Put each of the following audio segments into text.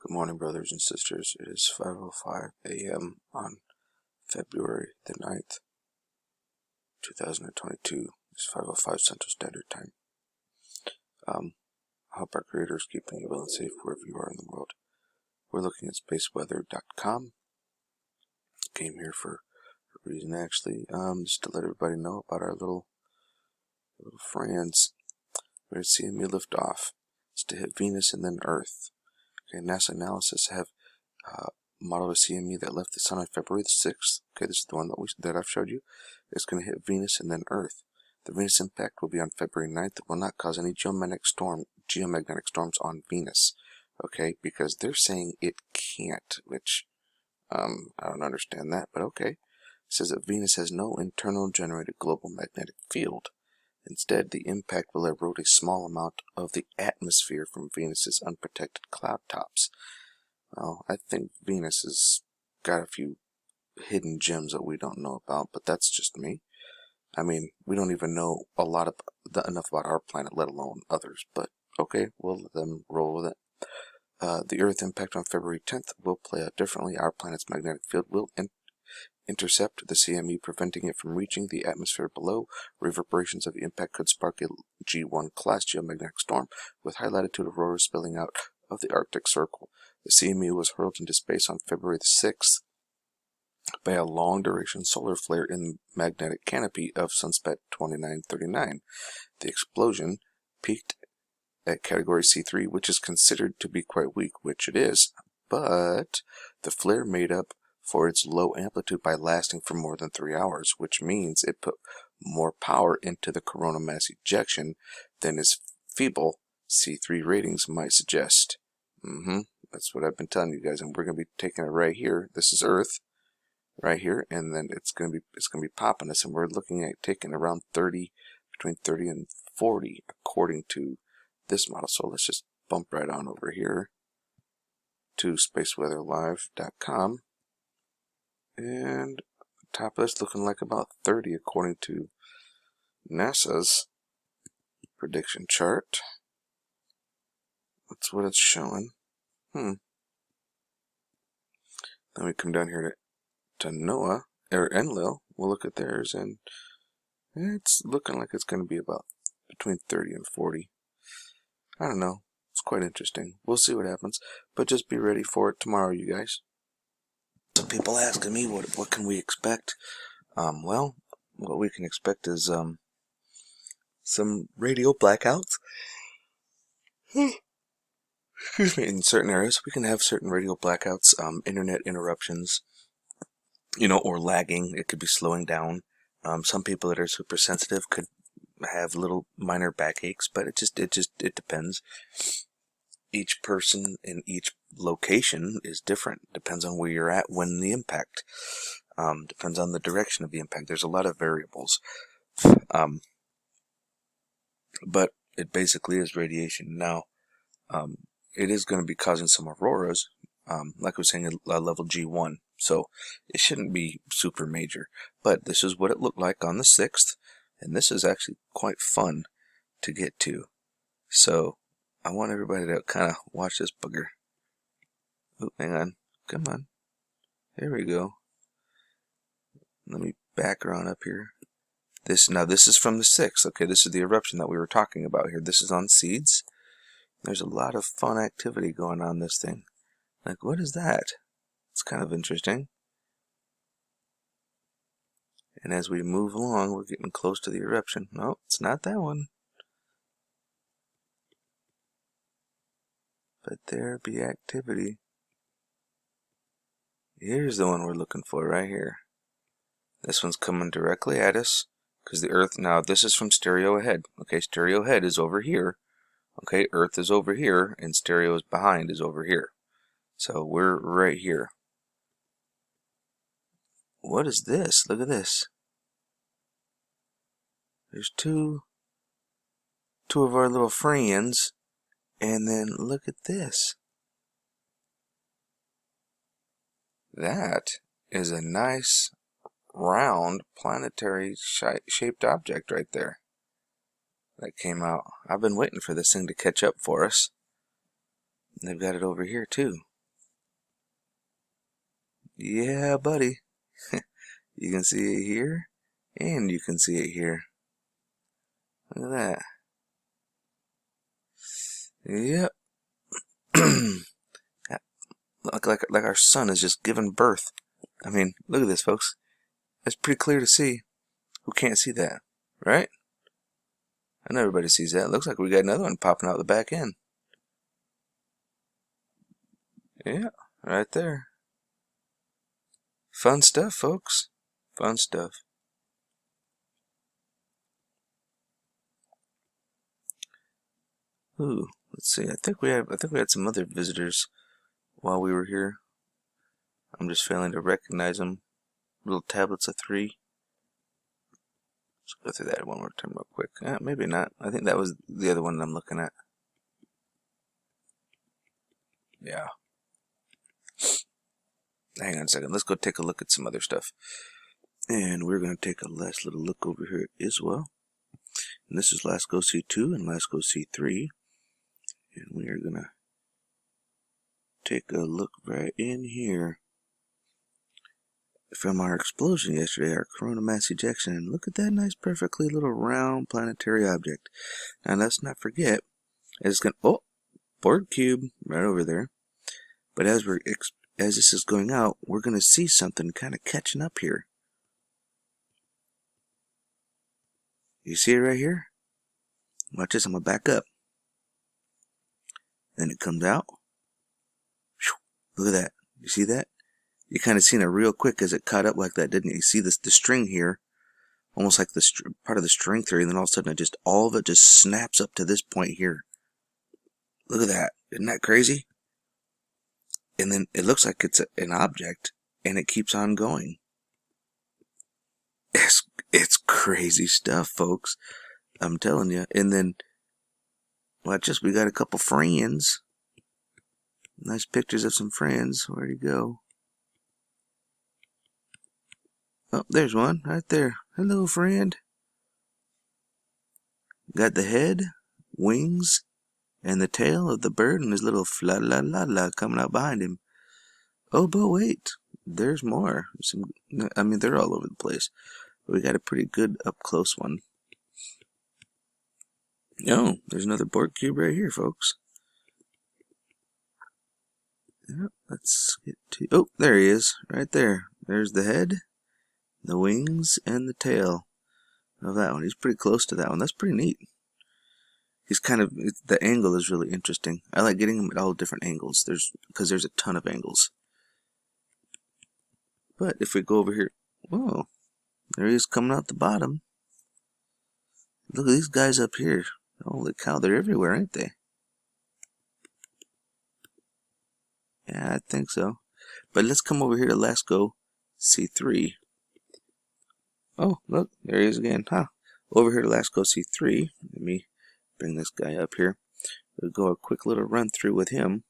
Good morning, brothers and sisters. It is 5:05 a.m. on February the 9th, 2022. It's 5:05 Central Standard Time. I hope our Creator is keeping you well and safe wherever you are in the world. We're looking at spaceweather.com. Came here for a reason, actually, just to let everybody know about our little friends. We're at CME liftoff. It's to hit Venus and then Earth. Okay, NASA analysis have modeled a CME that left the Sun on February the 6th. Okay, this is the one that I've showed you. It's going to hit Venus and then Earth. The Venus impact will be on February 9th. It will not cause any geomagnetic storms on Venus. Okay, because they're saying it can't, which I don't understand that, but okay. It says that Venus has no internal generated global magnetic field. Instead, the impact will erode a small amount of the atmosphere from Venus's unprotected cloud tops. Well, I think Venus has got a few hidden gems that we don't know about, but that's just me. I mean, we don't even know enough about our planet, let alone others, but okay, we'll let them roll with it. The Earth impact on February 10th will play out differently. Our planet's magnetic field will intercept the CME, preventing it from reaching the atmosphere below. Reverberations of the impact could spark a G1 class geomagnetic storm with high latitude auroras spilling out of the Arctic Circle. The CME was hurled into space on February the 6th by a long-duration solar flare in the magnetic canopy of sunspot 2939. The explosion peaked at category C3, which is considered to be quite weak, which it is, but the flare made up for its low amplitude by lasting for more than 3 hours, which means it put more power into the coronal mass ejection than its feeble C3 ratings might suggest. That's what I've been telling you guys, and we're going to be taking it right here. This is Earth, right here, and then it's going to be popping us, and we're looking at taking around between 30 and 40, according to this model. So let's just bump right on over here to spaceweatherlive.com. And the top of this looking like about 30 according to NASA's prediction chart. That's what it's showing. Then we come down here to NOAA, or Enlil. We'll look at theirs, and it's looking like it's going to be about between 30 and 40. I don't know. It's quite interesting. We'll see what happens, but just be ready for it tomorrow, you guys. Some people asking me what can we expect. Well, what we can expect is some radio blackouts. Excuse me. In certain areas, we can have certain radio blackouts, internet interruptions, or lagging. It could be slowing down. Some people that are super sensitive could have little minor backaches, but it depends. Each person in each location is different. Depends on where you're at when the impact. Depends on the direction of the impact. There's a lot of variables. But it basically is radiation. Now, it is going to be causing some auroras, like I was saying, a level G1. So it shouldn't be super major. But this is what it looked like on the 6th. And this is actually quite fun to get to. So I want everybody to kind of watch this booger. Oh, hang on. Come on. There we go. Let me back her on up here. Now this is from the 6th. Okay, this is the eruption that we were talking about here. This is on seeds. There's a lot of fun activity going on this thing. Like, what is that? It's kind of interesting. And as we move along, we're getting close to the eruption. No, it's not that one. But there be activity. Here's the one we're looking for right here. This one's coming directly at us, because the Earth, now this is from stereo ahead. Okay, stereo ahead is over here. Okay, Earth is over here, and stereo is behind is over here. So we're right here. What is this? Look at this. There's two of our little friends, and then look at this. That is a nice, round, planetary shaped object right there that came out. I've been waiting for this thing to catch up for us. They've got it over here too. Yeah, buddy. You can see it here, and you can see it here. Look at that. Yep. like our sun is just giving birth. I mean, look at this, folks. It's pretty clear to see. Who can't see that, right? I know everybody sees that. Looks like we got another one popping out the back end. Yeah, right there. Fun stuff, folks. Fun stuff. Ooh, let's see. I think we had some other visitors while we were here. I'm just failing to recognize them. Little tablets of 3. Let's go through that one more time real quick. Maybe not. I think that was the other one I'm looking at. Yeah. Hang on a second. Let's go take a look at some other stuff. And we're going to take a last little look over here as well. And this is Lasco C2 and Lasco C3. And we are going to take a look right in here from our explosion yesterday, our corona mass ejection. And look at that nice, perfectly little round planetary object. Now let's not forget, it's going to, oh, Borg cube right over there. But as this is going out, we're going to see something kind of catching up here. You see it right here? Watch this, I'm going to back up. Then it comes out. Look at that. You see that? You kind of seen it real quick as it caught up like that, didn't you? You see this, the string here, almost like the part of the string theory, and then all of a sudden all of it just snaps up to this point here. Look at that. Isn't that crazy? And then it looks like it's an object, and it keeps on going. It's crazy stuff, folks. I'm telling you. And then, watch this. We got a couple friends. Nice pictures of some friends. Where'd he go? Oh, there's one right there. Hello, friend. Got the head, wings, and the tail of the bird and his little fla-la-la-la coming out behind him. Oh, but wait. There's more. I mean, they're all over the place. But we got a pretty good up-close one. Oh, there's another Borg cube right here, folks. Yep, let's get to... Oh, there he is. Right there. There's the head, the wings, and the tail of that one. He's pretty close to that one. That's pretty neat. He's kind of... The angle is really interesting. I like getting him at all different angles. Because there's a ton of angles. But if we go over here... Whoa. There he is coming out the bottom. Look at these guys up here. Holy cow, they're everywhere, ain't they? Yeah, I think so. But let's come over here to Lasco C3. Oh, look, there he is again. Huh. Over here to Lasco C3. Let me bring this guy up here. We'll go a quick little run through with him.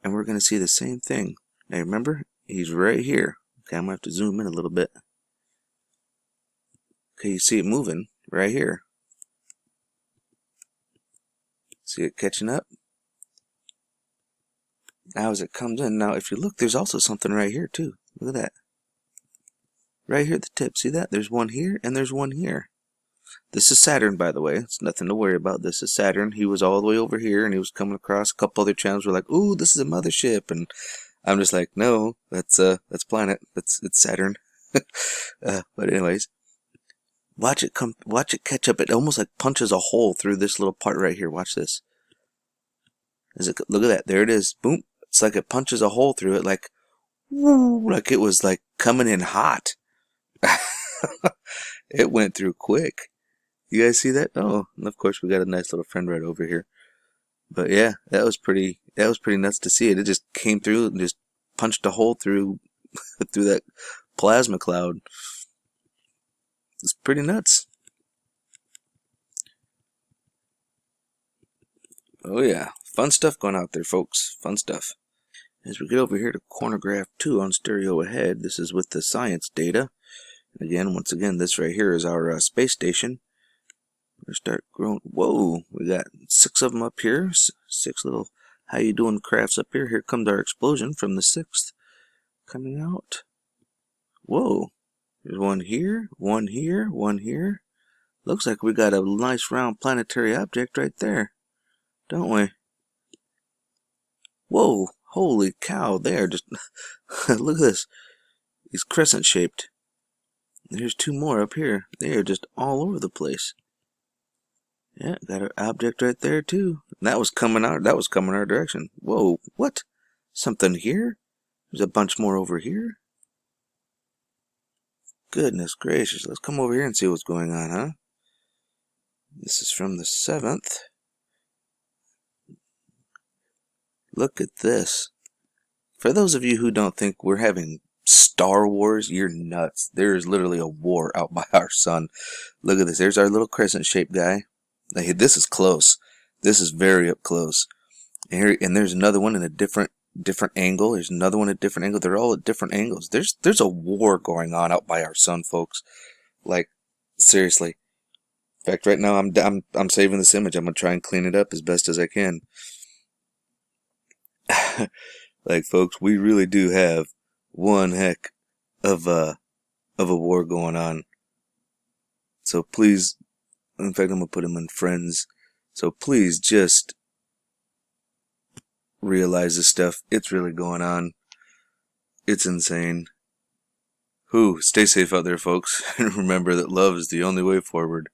And we're going to see the same thing. Now remember, he's right here. Okay, I'm going to have to zoom in a little bit. Okay, you see it moving right here. See it catching up? Now as it comes in, now if you look, there's also something right here too. Look at that. Right here at the tip. See that? There's one here and there's one here. This is Saturn, by the way. It's nothing to worry about. This is Saturn. He was all the way over here and he was coming across. A couple other channels were like, ooh, this is a mothership. And I'm just like, no, that's planet. It's Saturn. But anyways. Watch it catch up. It almost like punches a hole through this little part right here. Watch this. Look at that. There it is. Boom. It's like it punches a hole through it, like, woo, like it was like coming in hot. It went through quick. You guys see that? Oh, and of course we got a nice little friend right over here. But yeah, that was pretty nuts to see it. It just came through and just punched a hole through through that plasma cloud. It's pretty nuts. Oh yeah, fun stuff going out there, folks. Fun stuff. As we get over here to corner graph 2 on stereo ahead, this is with the science data. And again, once again, this right here is our space station. We're going to start growing. Whoa, we got 6 of them up here. 6 little how you doing crafts up here. Here comes our explosion from the 6th coming out. Whoa. There's one here, one here, one here. Looks like we got a nice round planetary object right there, don't we? Whoa, holy cow, there, just, look at this. He's crescent shaped. There's two more up here. They are just all over the place. Yeah, got an object right there too. That was coming our direction. Whoa, what? Something here? There's a bunch more over here. Goodness gracious, let's come over here and see what's going on, huh? This is from the 7th. Look at this. For those of you who don't think we're having Star Wars, you're nuts. There is literally a war out by our sun. Look at this. There's our little crescent-shaped guy. Hey, this is close. This is very up close. And there's another one in a different angle. There's another one at a different angle. They're all at different angles. There's a war going on out by our sun, folks. Like, seriously. In fact, right now I'm saving this image. I'm gonna try and clean it up as best as I can. Like, folks, we really do have one heck of a war going on. So please, in fact, I'm gonna put him in friends. So please just realize this stuff. It's really going on. It's insane. Stay safe out there, folks. And remember that love is the only way forward.